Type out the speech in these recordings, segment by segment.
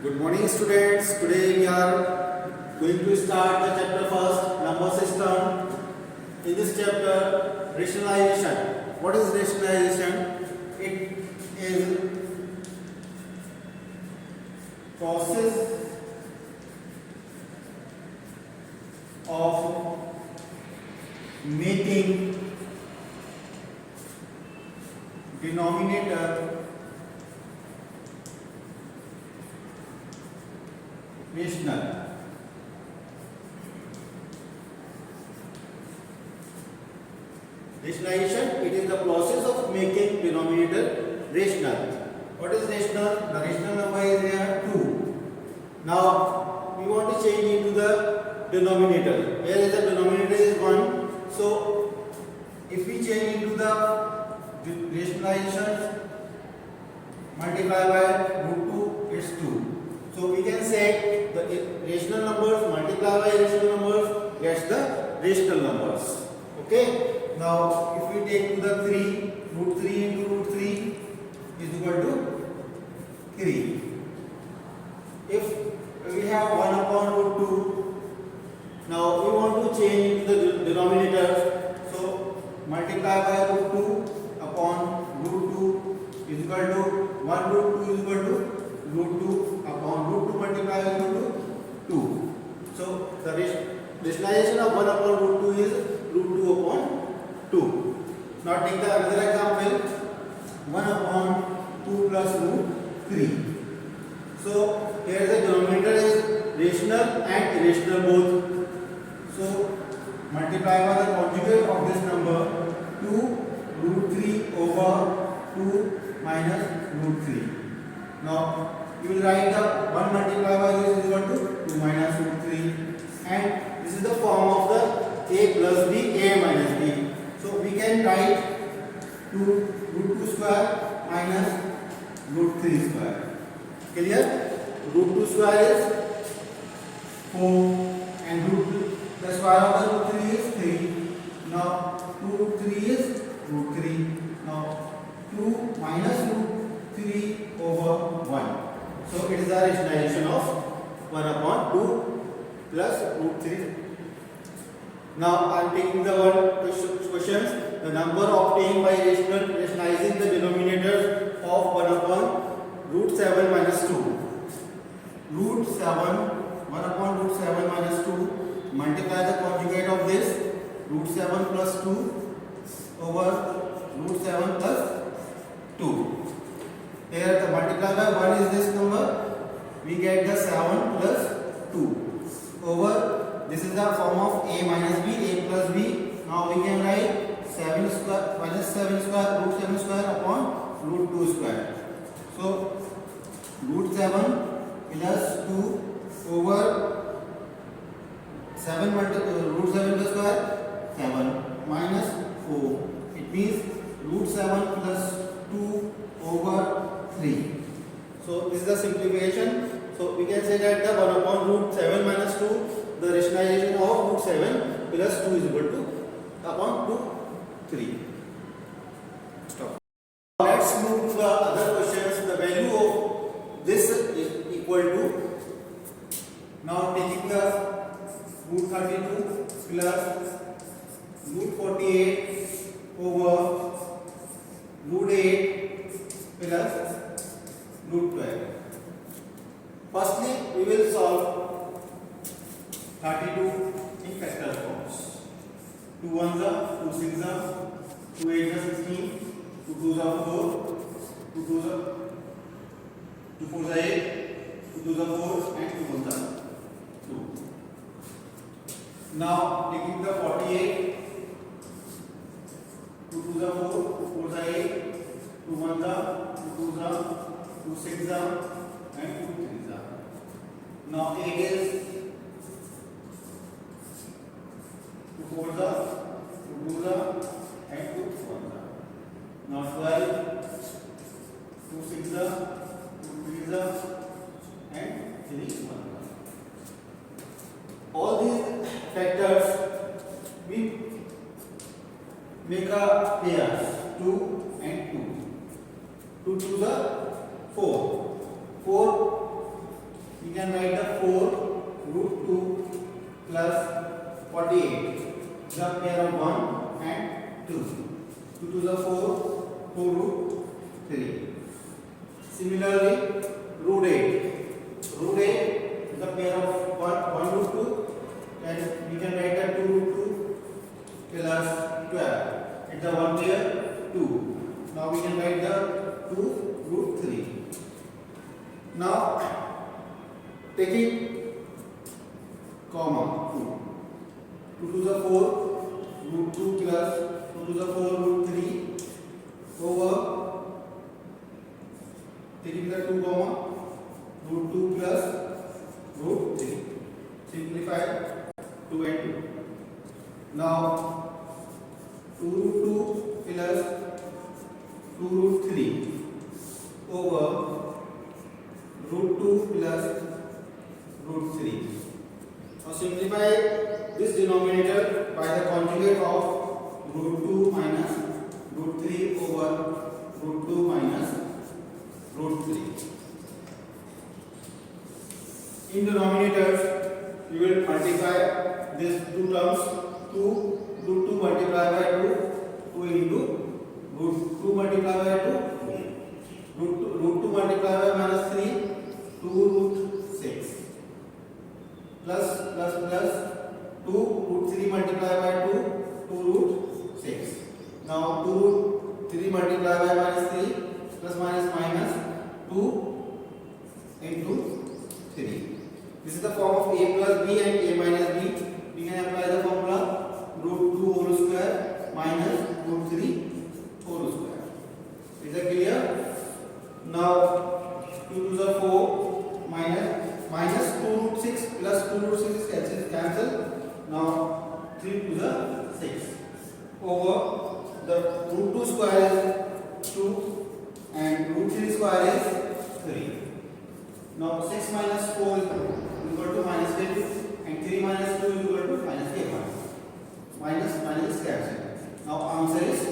Good morning students. Today we are going to start the chapter first, number system. In this chapter, rationalization. What is rationalization? It is process of making denominator rational. Rationalization, it is the process of making denominator rational. What is rational? The rational number is here 2. Now we want to change into the denominator. Here is the denominator is 1. So if we change into the rationalization, multiply by root 2, it's 2. So we can say the rational numbers multiply by rational numbers gets the rational numbers. Okay. Now if we take to the 3, root 3 into root 3 is equal to 3. If we have 1 upon root 2, now we want to change into the denominator. So multiply by root 2 upon root 2 is equal to 1 root 2 is equal to root 2 upon root 2 multiply is equal to 2. So the rationalization of 1 upon root 2 is root 2 upon 2. Now take the another example, 1 upon 2 plus root 3. So here the denominator is rational and irrational both. So multiply by the conjugate of this number 2 root 3 over 2 minus root 3. Now you will write the 1 multiplied by this is equal to 2 minus root 3, and this is the form of the a plus b, a minus b. So we can write 2 root 2 square minus root 3 square. Clear? Root 2 square is 4 and the square of the root 3 is 3. Now 2 root 3 is root 3. Now 2 minus root 3 over 1. So it is the rationalization of 1 upon 2 plus root 3. Now I am taking the one questions. The number obtained by rationalizing the denominators of 1 upon root 7 minus 2. Root 7, 1 upon root 7 minus 2. Multiply the conjugate of this. Root 7 plus 2 over root 7 plus 2. Here the multiply by 1 is this number, we get the 7 plus 2 over, this is the form of a minus b, a plus b. Now we can write 7 square minus 7 square root 7 square upon root 2 square. So root 7 plus 2 over 7 root 7 plus square 7 minus 4. It means root 7 plus 2 over 3. So this is the simplification. So we can say that the 1 upon root 7 minus 2, the rationalization of root 7 plus 2 is equal to upon 3. Stop. Now let's move to the other questions. The value of this is equal to, now taking the root 32 plus root 48 over root 8 plus root 12. Firstly, we will solve 32 in factor forms. 2 1s are 2 6s are 2 8s are 16, 2 2s are 4, 2 2s are 2 4s are 8, 2 2s are 4, and 2 1s are 2. Now taking the 48, 2 2s are 4, 2 4s are 8, 2 1s are 2 2s are 2 6s are, and 2 3s are. Now 8 is 2 4s are 2 2s are, and 2 1s are. Now 12, 2 6s are 2 3s are, and 3 1s are. All these factors we make a pairs 2 and 2. 2 2s are 4. 4 we can write the 4 root 2 plus 48. The pair of 1 and 2. 2 to the 4, 4 root 3. Similarly, root 8. Root 8 is a pair of 1 root 2, and we can write the 2 root 2 plus 12. It's the one pair 2. Now we can write the 2 root 3. Now taking comma 2. 2 to the 4 root 2 plus 2 to the 4 root 3 over taking the 2 comma root 2 plus root 3. Simplify 2 and 2. Now 2 root 2 plus 2 root 3 over root 2 plus root 3. Now simplify this denominator by the conjugate of root 2 minus root 3 over root 2 minus root 3. In denominators, we will multiply these two terms. 2 root 2 multiplied by 2, 2 into root 2 multiplied by 2, root 2 multiplied by minus 3, 2 root 6, plus 2 root 3 multiplied by 2, 2 root 6. Now 2 root 3 multiplied by minus 3 plus minus 2 into 3. This is the form of a plus b and a minus b. We can apply the formula root 2 whole square minus root 3 whole square. Is that clear? Now 2 to the 4 minus 2 root 6 plus 2 root 6 is cancelled. Now 3 to the 6 over the root 2 square is 2 and root 3 square is 3. Now 6 minus 4 is equal to minus 8 and 3 minus 2 is equal to minus 8. Minus cancelled. Now answer is 2.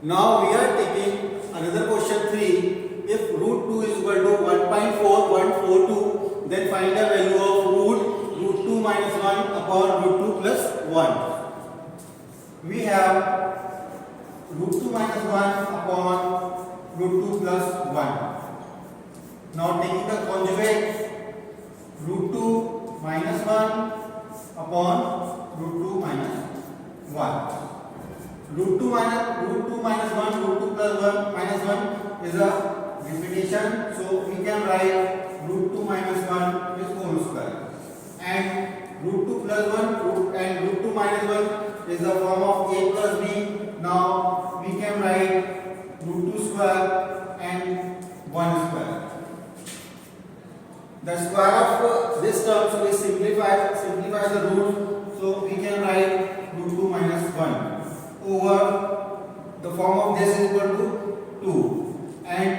Now we are taking another question 3. If root 2 is equal to 1.4142, then find the value of root 2 minus 1 upon root 2 plus 1. We have root 2 minus 1 upon root 2 plus 1. Now taking the conjugate, root 2 minus 1 upon root 2 minus 1. Root 2 minus 1, root 2 plus 1 minus 1 is a repetition. So we can write root 2 minus 1 is whole square. And root 2 plus 1 and root 2 minus 1 is the form of a plus b. Now we can write root 2 square and 1 square. The square of this term, so we simplify the root, so we can write root 2 minus 1 over the form of this is equal to 2 and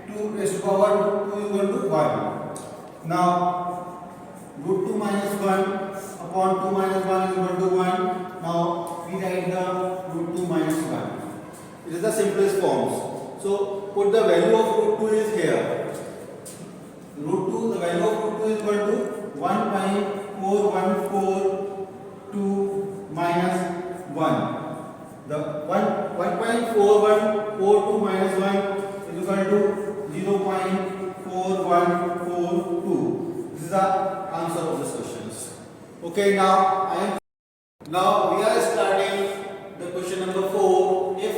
2 raised to power 2 is equal to 1. Now root 2 minus 1 upon 2 minus 1 is equal to 1. Now we write the root 2 minus 1. It is the simplest forms. So put the value of root 2 is here. Root 2, the value of root 2 is equal to 1.4142 minus 1. The 1.4142 minus 1 is equal to 0.4142. This is the answer of this questions. Okay, now we are starting the question number 4. If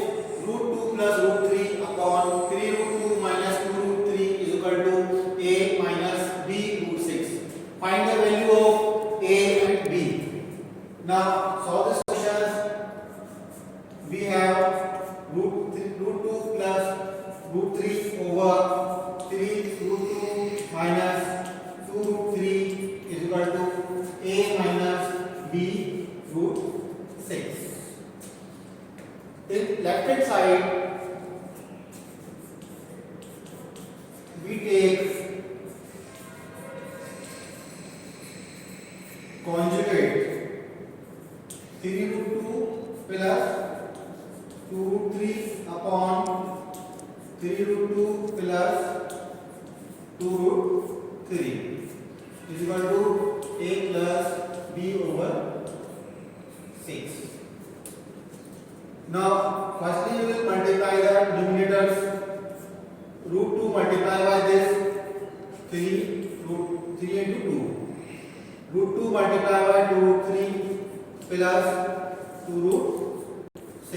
root 2 plus root 3 upon 3 root 2 minus 2 root 3 is equal to a minus b root 6. Find the value of a and b. Now solve this question. We have root 2 plus root 3 over 3 root 2 minus 2 root 3 is equal to a minus b root 6. In left hand side, we take conjugate 3 root 2 plus 2 root 3 upon 3 root 2 plus 2 root 3 is equal to a plus b over 6. Now firstly we will multiply the numerators. Root 2 multiplied by this 3 root 3 into 2. Root 2 multiplied by 2 root 3 plus 2 root 6.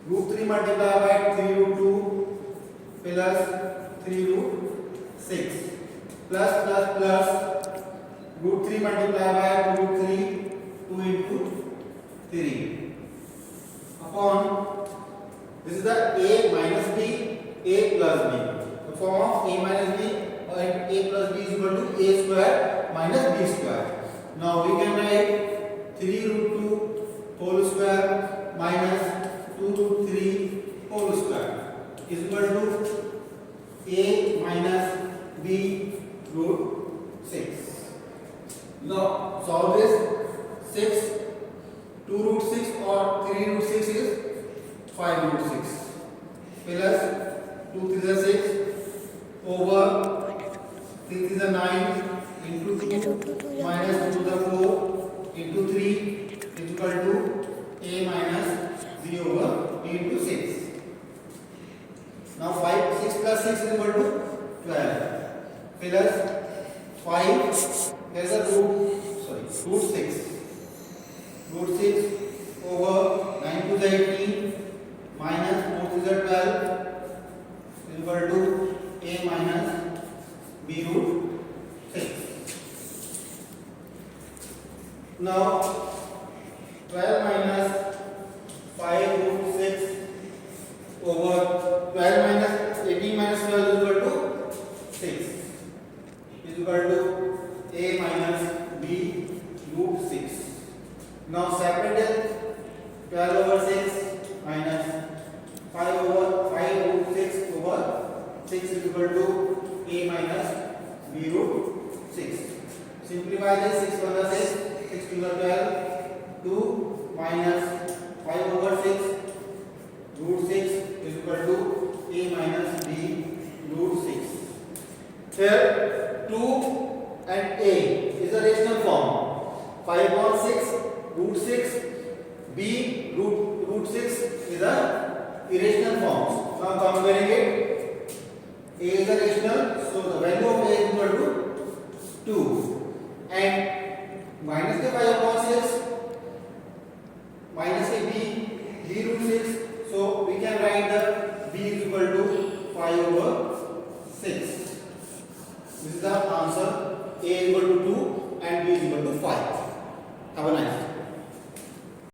Root 3 multiplied by 3 root 2 plus 3 root 6 plus root 3 multiplied by 2 root 3 2 into 3 upon this is the a minus b a plus b. The form of a minus b and a plus b is equal to a square minus b square. Now we can write 3 root 2 whole square minus 2 root 3 whole square is equal to a minus b root 6. Now solve this. 6 2 root 6 or 3 root 6 is 5 root 6 plus 2 3 is 6 over 6 is a 9 into 2 minus 2 to the 4 into 3 is equal to a minus b over b into 6. Now 6 plus 6 is equal to 12 plus 5 there is a root 6 over 9 to the 18 minus 4 to the 12 is equal to a minus b root 6. Now 12 minus 5 root 6 over 12 minus 18 minus 12 is equal to 6 is equal to a minus b root 6. Now separate it. 12 over 6 minus 5 root 6 over 6 is equal to a minus b root 6. Simplify this. 6 1 is 6, 6 2 is 12, 2 minus 5 over 6 root 6 is equal to a minus b root 6. Here 2 and a is a rational form. 5 upon 6 root 6 b root 6 is a irrational form. Now comparing it, a is a rational, so the value of a is equal to 2 and minus the 5 upon 6 minus a b root 6, so we can write the b is equal to 5 over 6. This is the